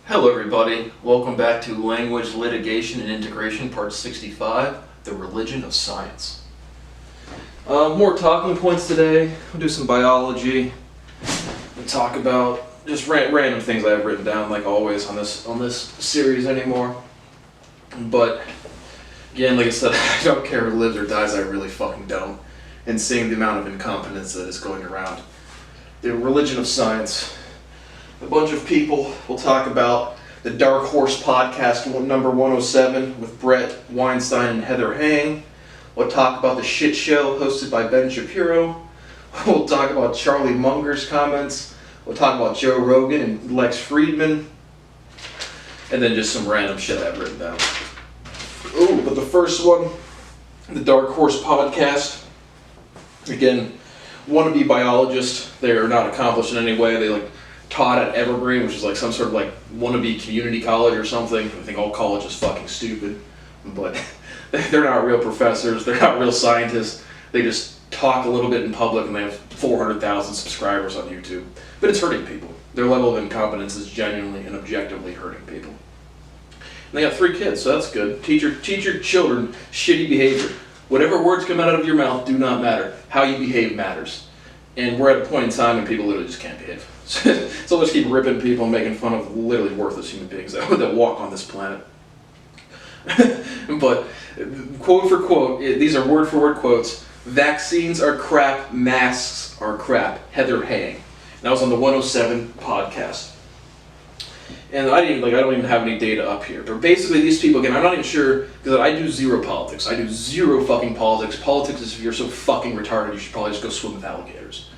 Hello everybody, welcome back to Language, Litigation, and Integration Part 65, The Religion of Science. More talking points today. We'll do some biology and talk about just random things I have written down, like always on this series anymore. But again, like I said, I don't care who lives or dies, I really fucking don't. And seeing the amount of incompetence that is going around. The religion of science. A bunch of people will talk about the Dark Horse podcast number 107 with Brett Weinstein and Heather Hang. We'll talk about the shit show hosted by Ben Shapiro. We'll talk about Charlie Munger's comments. We'll talk about Joe Rogan and Lex Friedman. And then just some random shit I've written down. Ooh, but the first one, the Dark Horse podcast. Again, wannabe biologists. They are not accomplished in any way. They taught at Evergreen, which is like some sort of wannabe community college or something. I think all college is fucking stupid, but they're not real professors. They're not real scientists. They just talk a little bit in public, and they have 400,000 subscribers on YouTube. But it's hurting people. Their level of incompetence is genuinely and objectively hurting people. And they got 3 kids, so that's good. Teach your children shitty behavior. Whatever words come out of your mouth do not matter. How you behave matters. And we're at a point in time when people literally just can't behave. So let's keep ripping people and making fun of literally worthless human beings that walk on this planet. But quote for quote, these are word for word quotes. Vaccines are crap, masks are crap. Heather Hang. That was on the 107 podcast. And I don't even have any data up here. But basically these people, again, I'm not even sure, because I do zero politics. I do zero fucking politics. Politics is, if you're so fucking retarded, you should probably just go swim with alligators.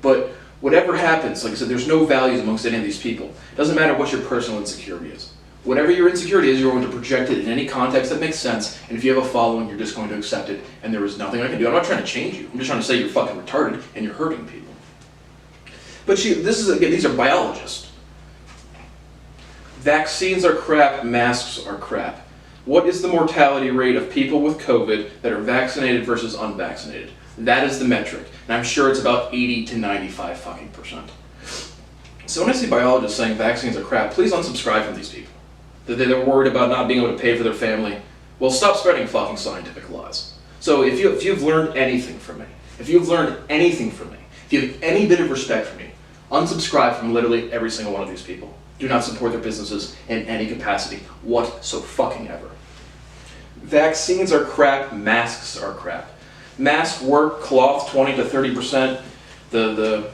But whatever happens, like I said, there's no values amongst any of these people. It doesn't matter what your personal insecurity is. Whatever your insecurity is, you're going to project it in any context that makes sense, and if you have a following, you're just going to accept it, and there is nothing I can do. I'm not trying to change you. I'm just trying to say you're fucking retarded, and you're hurting people. But these are biologists. Vaccines are crap, masks are crap. What is the mortality rate of people with COVID that are vaccinated versus unvaccinated? That is the metric. And I'm sure it's about 80 to 95 fucking percent. So when I see biologists saying vaccines are crap, please unsubscribe from these people. That they're worried about not being able to pay for their family. Well, stop spreading fucking scientific lies. So if you've learned anything from me, if you have any bit of respect for me, unsubscribe from literally every single one of these people. Do not support their businesses in any capacity whatsoever. Vaccines are crap, masks are crap. Masks work, cloth 20 to 30%. The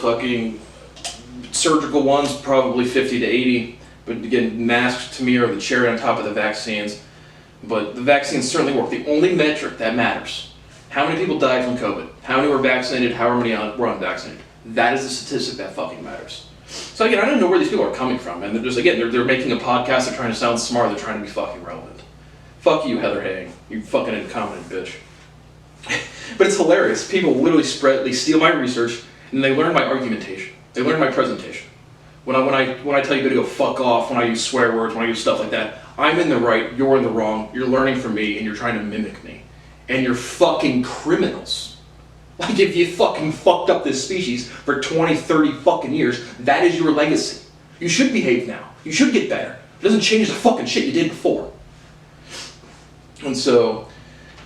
fucking surgical ones probably 50 to 80. But again, masks to me are the cherry on top of the vaccines. But the vaccines certainly work. The only metric that matters, how many people died from COVID? How many were vaccinated? How many were unvaccinated? That is the statistic that fucking matters. So again, I don't know where these people are coming from, and they're making a podcast, they're trying to sound smart, they're trying to be fucking relevant. Fuck you, Heather Hang, you fucking incompetent bitch. But it's hilarious. People literally they steal my research, and they learn my argumentation. They learn my presentation. When I tell you to go fuck off, when I use swear words, when I use stuff like that, I'm in the right, you're in the wrong, you're learning from me, and you're trying to mimic me. And you're fucking criminals. Like, if you fucking fucked up this species for 20, 30 fucking years, that is your legacy. You should behave now. You should get better. It doesn't change the fucking shit you did before. And so,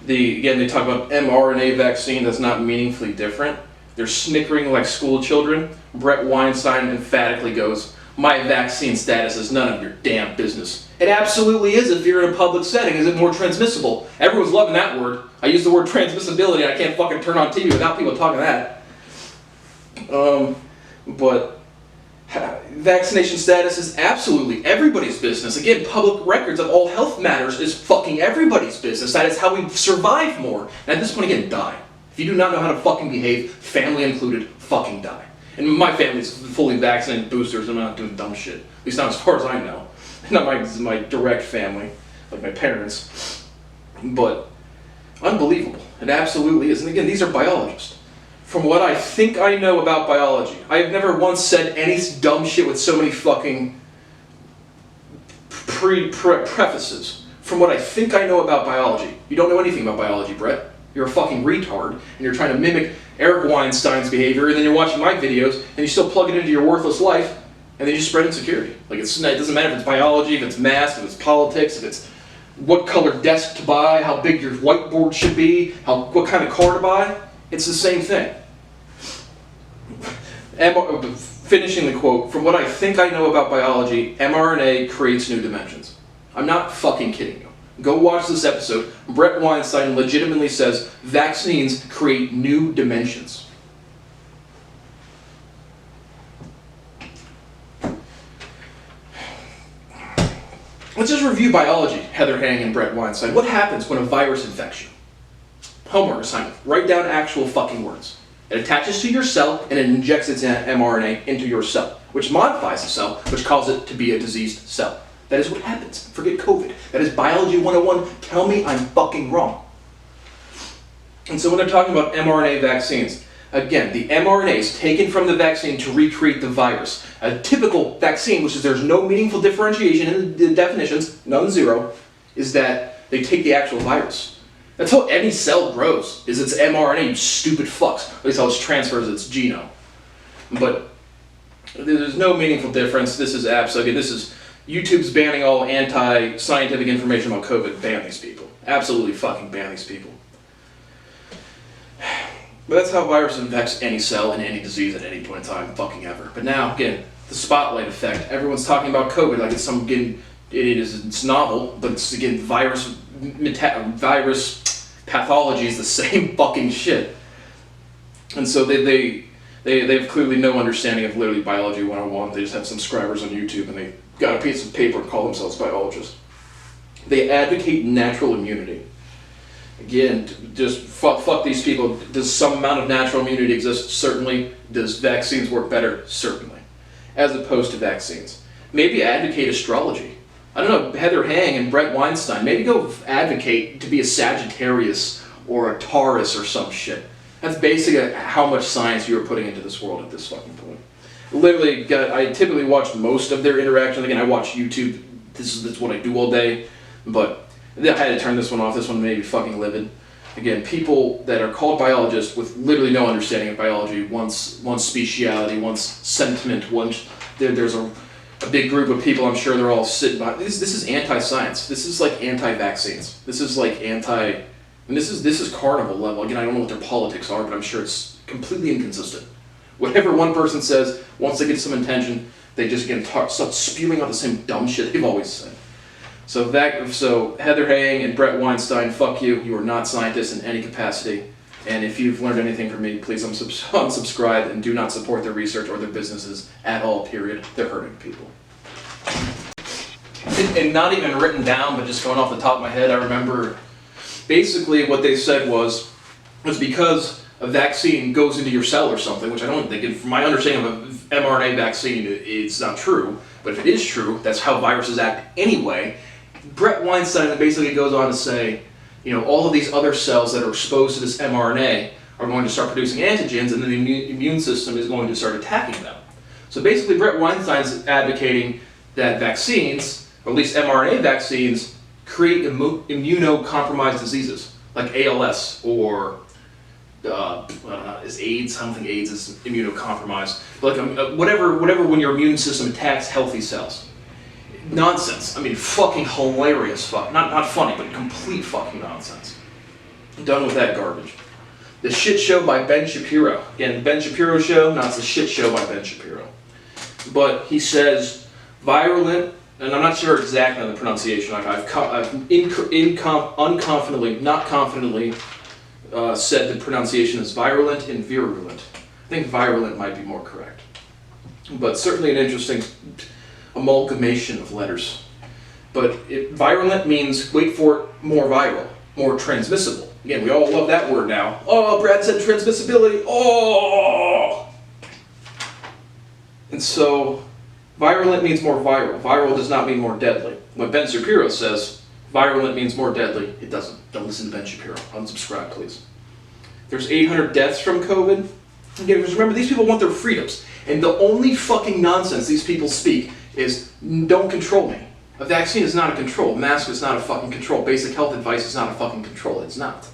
they talk about mRNA vaccine that's not meaningfully different. They're snickering like school children. Brett Weinstein emphatically goes, my vaccine status is none of your damn business. It absolutely is if you're in a public setting. Is it more transmissible? Everyone's loving that word. I use the word transmissibility and I can't fucking turn on TV without people talking that. But vaccination status is absolutely everybody's business. Again, public records of all health matters is fucking everybody's business. That is how we survive more. And at this point, again, die. If you do not know how to fucking behave, family included, fucking die. And my family's fully vaccinated, boosters, I'm not doing dumb shit. At least not as far as I know. Not my direct family, like my parents. But unbelievable. It absolutely is. And again, these are biologists. From what I think I know about biology, I have never once said any dumb shit with so many fucking prefaces. From what I think I know about biology. You don't know anything about biology, Brett. You're a fucking retard, and you're trying to mimic Eric Weinstein's behavior, and then you're watching my videos, and you still plug it into your worthless life, And they just spread insecurity. Like, it doesn't matter if it's biology, if it's math, if it's politics, if it's what color desk to buy, how big your whiteboard should be, what kind of car to buy. It's the same thing. Finishing the quote, from what I think I know about biology, mRNA creates new dimensions. I'm not fucking kidding you. Go watch this episode. Brett Weinstein legitimately says vaccines create new dimensions. Let's just review biology, Heather Hang and Brett Weinstein. What happens when a virus infects you? Homework assignment. Write down actual fucking words. It attaches to your cell and it injects its mRNA into your cell, which modifies the cell, which causes it to be a diseased cell. That is what happens. Forget COVID. That is biology 101. Tell me I'm fucking wrong. And so when they're talking about mRNA vaccines, again, the mRNA is taken from the vaccine to recreate the virus. A typical vaccine, which is there's no meaningful differentiation in the definitions, none, zero, is that they take the actual virus. That's how any cell grows, is its mRNA, you stupid fucks. At least how it transfers its genome. But there's no meaningful difference. This is absolutely, YouTube's banning all anti-scientific information about COVID. Ban these people. Absolutely fucking ban these people. But that's how virus infects any cell in any disease at any point in time, fucking ever. But now, again, the spotlight effect. Everyone's talking about COVID like it's some, again, it's novel, but it's, again, virus pathology is the same fucking shit. And so they have clearly no understanding of literally biology 101. They just have some subscribers on YouTube and they got a piece of paper and call themselves biologists. They advocate natural immunity. Again, just fuck these people. Does some amount of natural immunity exist? Certainly. Does vaccines work better? Certainly. As opposed to vaccines. Maybe advocate astrology. I don't know, Heather Hang and Brett Weinstein, maybe go advocate to be a Sagittarius or a Taurus or some shit. That's basically how much science you are putting into this world at this fucking point. Literally, I typically watch most of their interactions. Again, I watch YouTube. That's what I do all day. But I had to turn this one off. This one made me fucking livid. Again, people that are called biologists with literally no understanding of biology, once speciality, once sentiment, once there's a big group of people, I'm sure they're all sitting by. This is anti-science. This is like anti-vaccines. This is like and this is carnival level. Again, I don't know what their politics are, but I'm sure it's completely inconsistent. Whatever one person says, once they get some attention, they just again start spewing out the same dumb shit they've always said. So Heather Hang and Brett Weinstein, fuck you. You are not scientists in any capacity. And if you've learned anything from me, please unsubscribe and do not support their research or their businesses at all, period. They're hurting people. And not even written down, but just going off the top of my head, I remember basically what they said was because a vaccine goes into your cell or something, which I don't think, from my understanding of an mRNA vaccine, it's not true. But if it is true, that's how viruses act anyway. Brett Weinstein basically goes on to say, all of these other cells that are exposed to this mRNA are going to start producing antigens, and then the immune system is going to start attacking them. So basically, Brett Weinstein's advocating that vaccines, or at least mRNA vaccines, create immunocompromised diseases, like ALS or is AIDS? I don't think AIDS is immunocompromised. But like whatever when your immune system attacks healthy cells. Nonsense. I mean, fucking hilarious. Not funny, but complete fucking nonsense. I'm done with that garbage. The Shit Show by Ben Shapiro. Again, the Ben Shapiro Show, not the Shit Show by Ben Shapiro. But he says virulent, and I'm not sure exactly on the pronunciation. I've unconfidently, not confidently said the pronunciation is virulent and virulent. I think virulent might be more correct. But certainly an interesting amalgamation of letters. But virulent means, wait for it, more viral, more transmissible. Again, we all love that word now. Oh, Brad said transmissibility. Oh! And so, virulent means more viral. Viral does not mean more deadly. When Ben Shapiro says virulent means more deadly, it doesn't. Don't listen to Ben Shapiro. Unsubscribe, please. There's 800 deaths from COVID. Again, because remember, these people want their freedoms. And the only fucking nonsense these people speak is, don't control me. A vaccine is not a control. A mask is not a fucking control. Basic health advice is not a fucking control. It's not.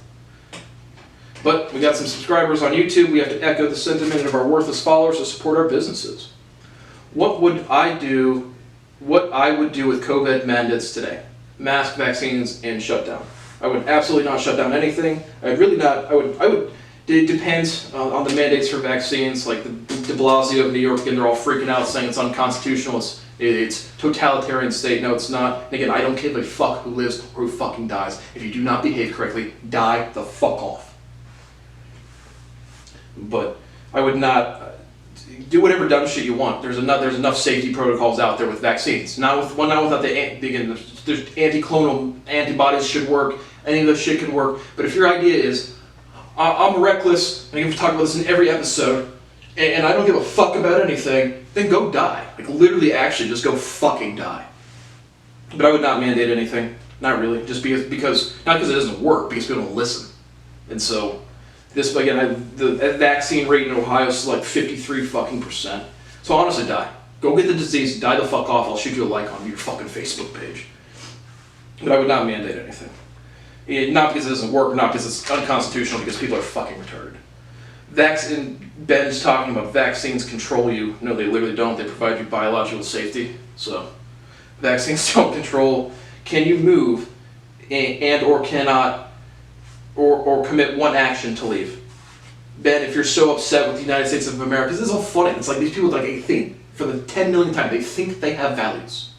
But we got some subscribers on YouTube. We have to echo the sentiment of our worthless followers to support our businesses. what would I do? What I would do with COVID mandates today? Mask, vaccines, and shutdown. I would absolutely not shut down anything. I'd really not. I would. It depends on the mandates for vaccines. Like the de Blasio of New York, and they're all freaking out saying it's unconstitutional. It's totalitarian state. No, it's not. And again, I don't give a fuck who lives or who fucking dies. If you do not behave correctly, die the fuck off. But I would not do whatever dumb shit you want. There's enough safety protocols out there with vaccines. Not without again. There's anti-clonal antibodies should work. Any of this shit can work. But if your idea is I'm reckless, and I talk about this in every episode, and I don't give a fuck about anything, then go die. Like, literally, actually, just go fucking die. But I would not mandate anything. Not really. Just because not because it doesn't work, because people don't listen. And so, this, again, the vaccine rate in Ohio is like 53 fucking %. So honestly, die. Go get the disease, die the fuck off, I'll shoot you a like on your fucking Facebook page. But I would not mandate anything. Not because it doesn't work, not because it's unconstitutional, because people are fucking retarded. Ben's talking about vaccines control you. No, they literally don't. They provide you biological safety. So, vaccines don't control. Can you move and or cannot or commit one action to leave? Ben, if you're so upset with the United States of America, this is all funny. It's like these people, like, they think, for the 10 millionth time, they think they have values.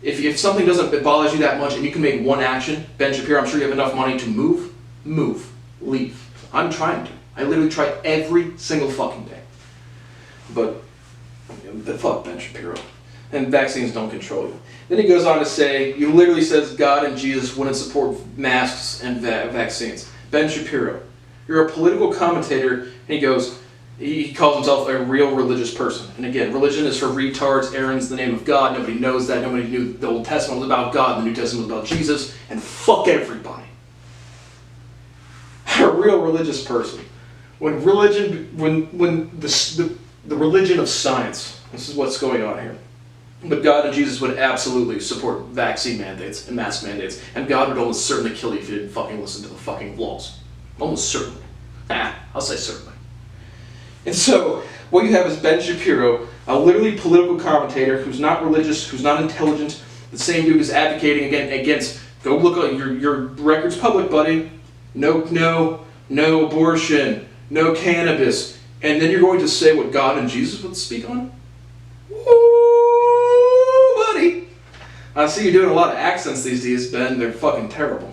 If something doesn't bother you that much and you can make one action, Ben Shapiro, I'm sure you have enough money to move, leave. I'm trying to. I literally try every single fucking day. But fuck Ben Shapiro. And vaccines don't control you. Then he goes on to say, he literally says God and Jesus wouldn't support masks and vaccines. Ben Shapiro, you're a political commentator, and he goes, he calls himself a real religious person. And again, religion is for retards. Aaron's the name of God. Nobody knows that. Nobody knew the Old Testament was about God. The New Testament was about Jesus. And fuck everybody. A real religious person. When the religion of science, this is what's going on here. But God and Jesus would absolutely support vaccine mandates and mask mandates. And God would almost certainly kill you if you didn't fucking listen to the fucking laws. Almost certainly. I'll say certainly. And so, what you have is Ben Shapiro, a literally political commentator who's not religious, who's not intelligent. The same dude is advocating against, go look at your record's public, buddy. No abortion, no cannabis. And then you're going to say what God and Jesus would speak on? Woo, buddy. I see you doing a lot of accents these days, Ben. They're fucking terrible.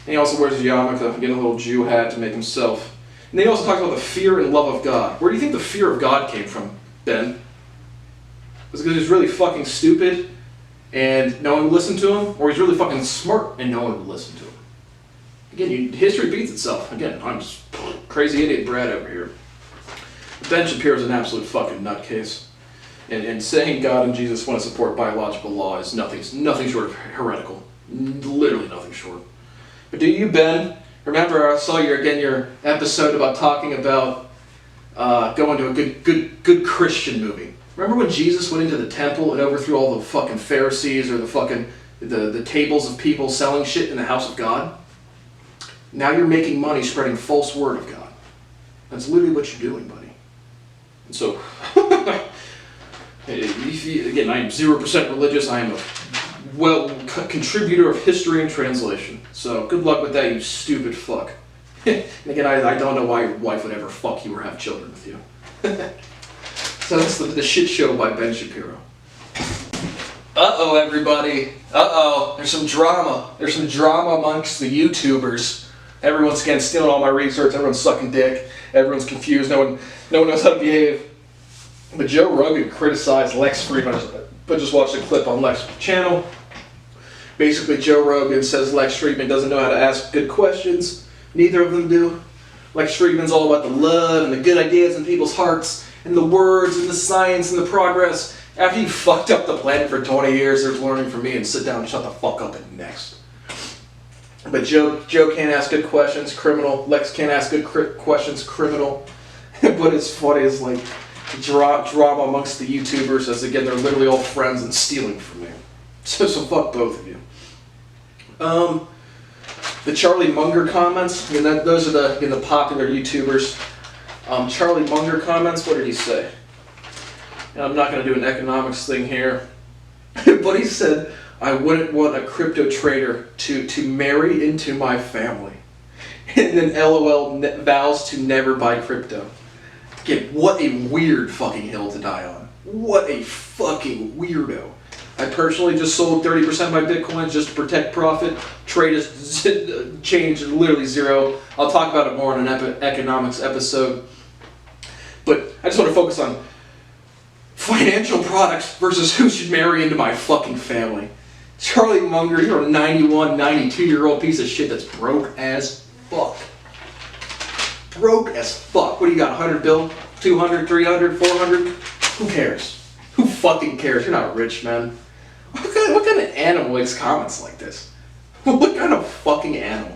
And he also wears a yarmulke, getting a little Jew hat to make himself. And then he also talks about the fear and love of God. Where do you think the fear of God came from, Ben? Was it because he's really fucking stupid and no one would listen to him? Or he's really fucking smart and no one would listen to him? Again, history beats itself. Again, I'm just crazy idiot Brad over here. Ben Shapiro's an absolute fucking nutcase. And saying God and Jesus want to support biological law is nothing short of heretical. Literally nothing short. But do you, Ben? Remember, I saw your episode about talking about going to a good Christian movie. Remember when Jesus went into the temple and overthrew all the fucking Pharisees or the tables of people selling shit in the house of God? Now you're making money spreading false word of God. That's literally what you're doing, buddy. And so, again, I am 0% religious. I am a contributor of history and translation. So good luck with that, you stupid fuck. And again, I don't know why your wife would ever fuck you or have children with you. So that's the shit show by Ben Shapiro. Uh-oh, everybody. Uh-oh. There's some drama. There's some drama amongst the YouTubers. Everyone's, again, stealing all my research. Everyone's sucking dick. Everyone's confused. No one knows how to behave. But Joe Rogan criticized Lex Friedman. But just watched a clip on Lex's channel. Basically, Joe Rogan says Lex Friedman doesn't know how to ask good questions. Neither of them do. Lex Friedman's all about the love and the good ideas in people's hearts, and the words and the science and the progress. After you fucked up the planet for 20 years, there's learning from me, and sit down and shut the fuck up and next. But Joe can't ask good questions, criminal. Lex can't ask good questions, criminal. But it's funny, it's like drama amongst the YouTubers, as again, they're literally all friends and stealing from me. So fuck both of you. The Charlie Munger comments, I mean, those are the popular YouTubers. Charlie Munger comments, what did he say? and I'm not going to do an economics thing here, but he said, I wouldn't want a crypto trader to marry into my family. And then LOL vows to never buy crypto. Again, what a weird fucking hill to die on. What a fucking weirdo. I personally just sold 30% of my Bitcoins just to protect profit. Trade has changed literally zero. I'll talk about it more in an economics episode. But I just want to focus on financial products versus who should marry into my fucking family. Charlie Munger, you're a 91, 92-year-old piece of shit that's broke as fuck. Broke as fuck. What do you got, 100 bill? 200, 300, 400? Who cares? Who fucking cares? You're not rich, man. What kind of animal makes comments like this? What kind of fucking animal?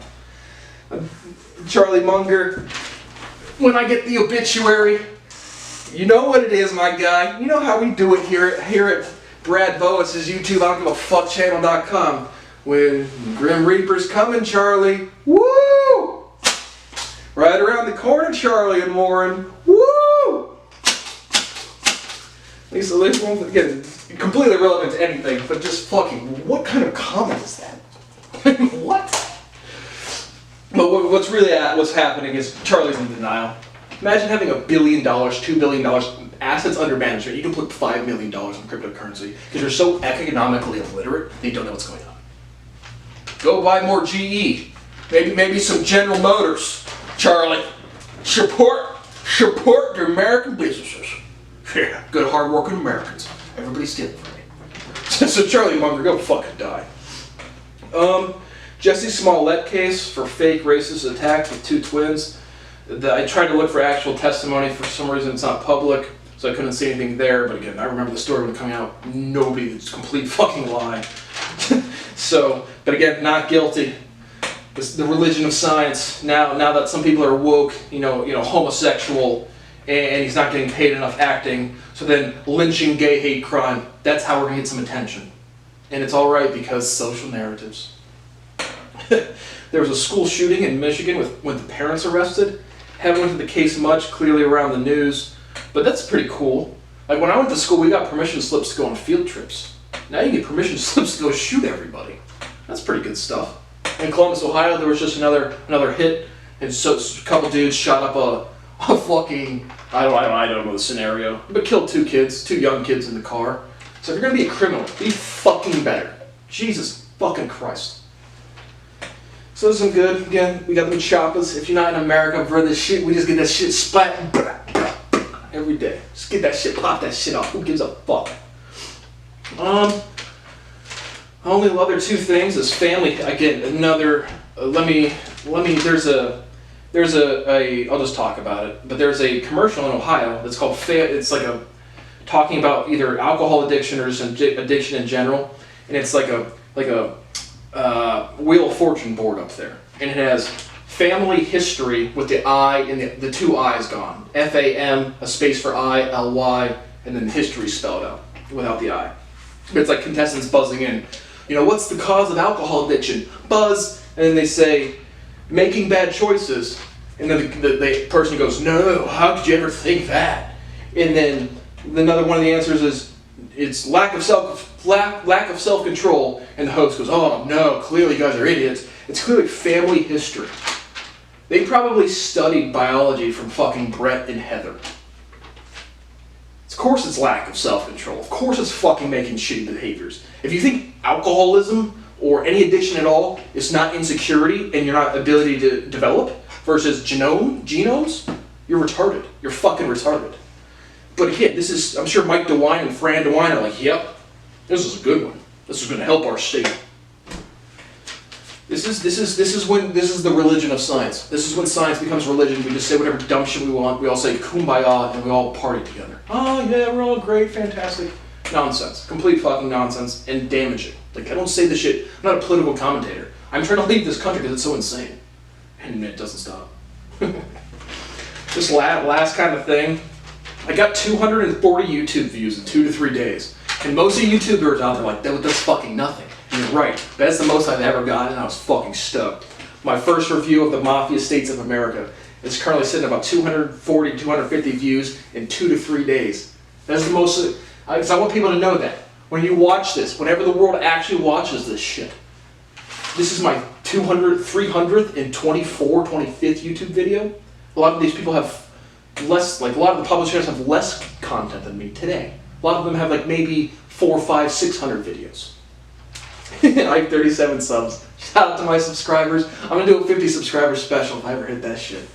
Charlie Munger, when I get the obituary, you know what it is, my guy. You know how we do it here at Brad Boas's YouTube, I don't give a fuck channel.com. When Grim Reaper's coming, Charlie. Woo! Right around the corner, Charlie and Warren. Woo! Lisa, again, completely irrelevant to anything, but just fucking, what kind of comment is that? What? But what's happening is Charlie's in denial. Imagine having $1 billion, $2 billion assets under management. You can put $5 million in cryptocurrency because you're so economically illiterate that you don't know what's going on. Go buy more GE. Maybe some General Motors, Charlie. Support the American businesses. Yeah, good hard-working Americans. Everybody's stealing from me. So Charlie Munger, go fucking die. Jesse Smollett case for fake racist attack with two twins. I tried to look for actual testimony. For some reason it's not public, so I couldn't see anything there. But again, I remember the story when it came out. Nobody, it's a complete fucking lie. So, but again, not guilty. The religion of science. Now that some people are woke, homosexual, and he's not getting paid enough acting, so then lynching, gay hate crime. That's how we're gonna get some attention, and it's all right because social narratives. There was a school shooting in Michigan with the parents arrested. Haven't went into the case much, clearly around the news, but that's pretty cool. Like when I went to school, we got permission slips to go on field trips. Now you get permission slips to go shoot everybody. That's pretty good stuff. In Columbus, Ohio, there was just another hit, and so a couple dudes shot up a fucking, I don't know the scenario, but killed two young kids in the car. So if you're gonna be a criminal, be fucking better. Jesus fucking Christ. So this is good. Again, we got the choppers. If you're not in America for this shit, we just get that shit splat every day. Just get that shit, pop that shit off. Who gives a fuck? Only other two things is family. Again, another. There's a. I'll just talk about it. But there's a commercial in Ohio that's called. It's like talking about either alcohol addiction or just addiction in general, and it's like a Wheel of Fortune board up there, and it has family history with the I and the two I's gone. FAM, a space for I, LY, and then history spelled out without the I. It's like contestants buzzing in. What's the cause of alcohol addiction? Buzz, and then they say, making bad choices, and then the person goes, no, how could you ever think that? And then another one of the answers is, it's lack of self-control, and the host goes, oh no, clearly you guys are idiots. It's clearly family history. They probably studied biology from fucking Brett and Heather. Of course it's lack of self-control. Of course it's fucking making shitty behaviors. If you think alcoholism or any addiction at all is not insecurity and you're not ability to develop versus genomes, you're retarded. You're fucking retarded. But again, I'm sure Mike DeWine and Fran DeWine are like, yep, this is a good one. This is going to help our state. This is the religion of science. This is when science becomes religion. We just say whatever dumb shit we want. We all say kumbaya and we all party together. Oh yeah, we're all great, fantastic. Nonsense. Complete fucking nonsense and damaging. Like, I don't say this shit. I'm not a political commentator. I'm trying to leave this country because it's so insane. And it doesn't stop. This last kind of thing, I got 240 YouTube views in 2 to 3 days. And most of the YouTubers out there are like, that's fucking nothing. And you're right. That's the most I've ever gotten, and I was fucking stoked. My first review of the Mafia States of America is currently sitting at about 240, 250 views in 2 to 3 days. That's the most, because I want people to know that. When you watch this, whenever the world actually watches this shit, this is my 200th, 300th, and 25th YouTube video. A lot of these people have less, like a lot of the publishers have less content than me today. A lot of them have like maybe 400, 500, 600 videos. I have 37 subs. Shout out to my subscribers. I'm gonna do a 50 subscriber special if I ever hit that shit.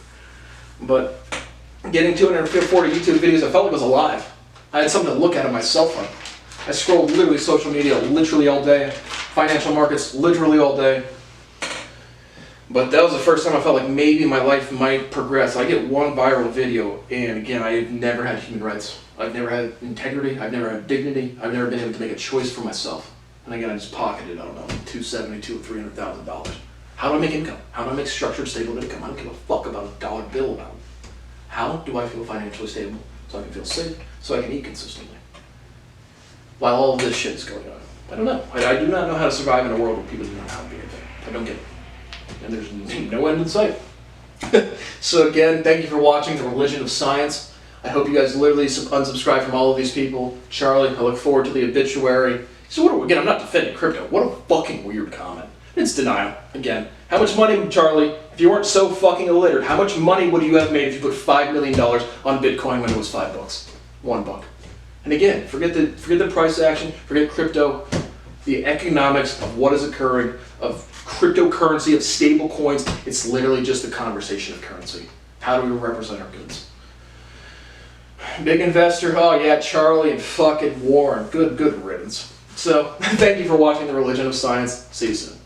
But getting 240 YouTube videos, I felt like I was alive. I had something to look at on my cell phone. I scrolled literally social media literally all day, financial markets literally all day. But that was the first time I felt like maybe my life might progress. I get one viral video, and again, I've never had human rights. I've never had integrity. I've never had dignity. I've never been able to make a choice for myself. And again, I just pocketed, I don't know, $272,000 or $300,000. How do I make income? How do I make structured, stable income? I don't give a fuck about a dollar bill amount. How do I feel financially stable so I can feel safe, so I can eat consistently? While all of this shit is going on. I don't know. I do not know how to survive in a world where people do not know how to be anything. I don't get it. And there's no end in sight. So again, thank you for watching The Religion of Science. I hope you guys literally unsubscribe from all of these people. Charlie, I look forward to the obituary. So again, I'm not defending crypto. What a fucking weird comment. It's denial. Again, how much money, Charlie, if you weren't so fucking illiterate, how much money would you have made if you put $5 million on Bitcoin when it was $5? $1. And again, forget the price action, forget crypto, the economics of what is occurring, of cryptocurrency, of stable coins. It's literally just a conversation of currency. How do we represent our goods? Big investor, oh yeah, Charlie and fucking Warren. Good riddance. So, thank you for watching The Religion of Science. See you soon.